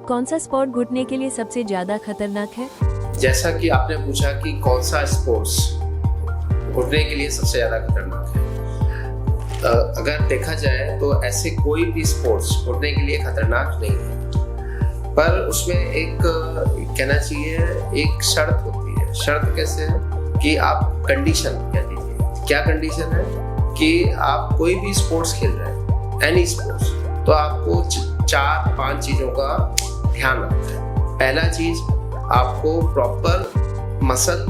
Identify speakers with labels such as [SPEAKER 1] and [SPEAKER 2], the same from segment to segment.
[SPEAKER 1] कौन सा स्पोर्ट घुटने के लिए सबसे ज्यादा खतरनाक है?
[SPEAKER 2] जैसा कि आपने पूछा कि कौन सा स्पोर्ट्स घुटने के लिए सबसे ज़्यादा खतरनाक है, अगर देखा जाए तो ऐसे कोई भी स्पोर्ट्स घुटने के लिए खतरनाक नहीं है, पर उसमें एक कहना चाहिए एक शर्त होती है। शर्त कैसे है कि आप कंडीशन कह दीजिए, क्या कंडीशन है कि आप कोई भी स्पोर्ट्स खेल रहे हैं, एनी स्पोर्ट्स, तो आपको 4-5 चीज़ों का ध्यान रखना है। पहला चीज़, आपको प्रॉपर मसल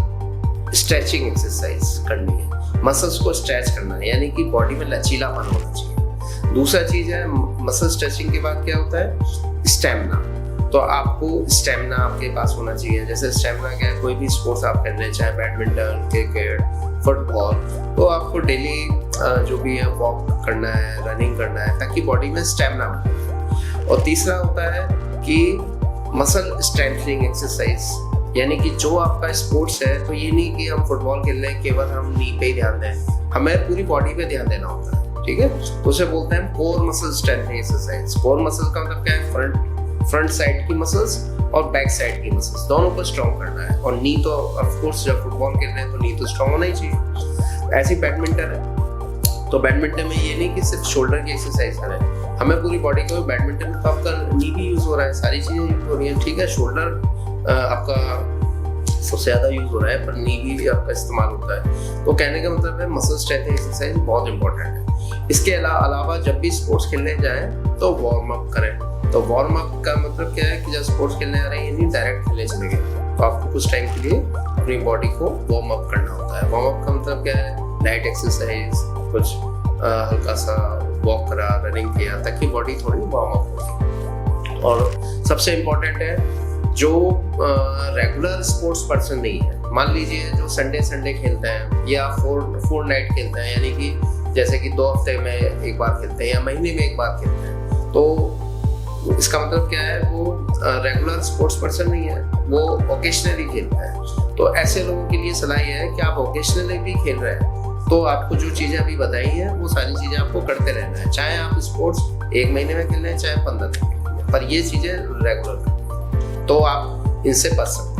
[SPEAKER 2] स्ट्रेचिंग एक्सरसाइज करनी है, मसल्स को स्ट्रेच करना है, यानी कि बॉडी में लचीलापन होना चाहिए। दूसरा चीज़ है, मसल स्ट्रेचिंग के बाद क्या होता है, स्टेमिना। तो आपको स्टेमिना आपके पास होना चाहिए। जैसे स्टेमिना क्या है, कोई भी स्पोर्ट्स आप कर रहे हैं, चाहे बैडमिंटन, क्रिकेट, फुटबॉल, तो आपको डेली जो भी है वॉक करना है, रनिंग करना है, ताकि बॉडी में स्टेमिना बने। और तीसरा होता है कि मसल स्ट्रेंथनिंग एक्सरसाइज, यानी कि जो आपका स्पोर्ट्स है, तो ये नहीं कि हम फुटबॉल खेल रहे हैं केवल हम नी पे ही ध्यान दें, हमें पूरी बॉडी पे ध्यान देना होता है, ठीक है। तो उसे बोलते हैं core muscle strengthening exercise. Core muscle का मतलब क्या है, फ्रंट साइड की मसल्स और बैक साइड की मसल्स दोनों को स्ट्रॉन्ग करना है। और नी तो ऑफ कोर्स जब फुटबॉल खेल रहे हैं तो नी तो स्ट्रॉन्ग होना ही चाहिए। ऐसी बैडमिंटन है, तो बैडमिंटन में ये नहीं कि सिर्फ शोल्डर की एक्सरसाइज करें, हमें पूरी बॉडी को, बैडमिंटन में तो आपका नी भी यूज हो रहा है, सारी चीजें यूज हो रही है, ठीक है। शोल्डर आपका सबसे ज्यादा यूज हो रहा है, पर नी भी आपका इस्तेमाल होता है। तो कहने का मतलब है मसल स्ट्रेंथ एक्सरसाइज बहुत इंपॉर्टेंट है। इसके अलावा जब भी स्पोर्ट्स खेलने जाएं तो वार्म अप करें। तो वार्म अप का मतलब क्या है कि जब स्पोर्ट्स खेलने आ रहे हैं, ये नहीं डायरेक्ट खेलने चले गए, तो आपको कुछ टाइम के लिए अपनी बॉडी को वार्म अप करना होता है। वार्म अप का मतलब क्या है, लाइट एक्सरसाइज, कुछ हल्का सा वॉक करा, रनिंग किया, ताकि बॉडी थोड़ी वार्म अप हो। और सबसे इम्पोर्टेंट है, जो रेगुलर स्पोर्ट्स पर्सन नहीं है, मान लीजिए जो संडे खेलते हैं या फोर नाइट खेलते हैं, यानी कि जैसे कि 2 हफ्ते में एक बार खेलते हैं या महीने में एक बार खेलते हैं, तो इसका मतलब क्या है, वो रेगुलर स्पोर्ट्स पर्सन नहीं है, वो ओकेशनली खेलता है। तो ऐसे लोगों के लिए सलाह यह है कि आप ओकेशनली भी खेल रहे हैं, तो आपको जो चीज़ें अभी बताई हैं वो सारी चीज़ें आपको करते रहना है, चाहे आप स्पोर्ट्स 1 महीने में खेल रहे हैं, चाहे 15 दिन में खेल रहे हैं, पर ये चीज़ें रेगुलर, तो आप इनसे बच सकते हैं।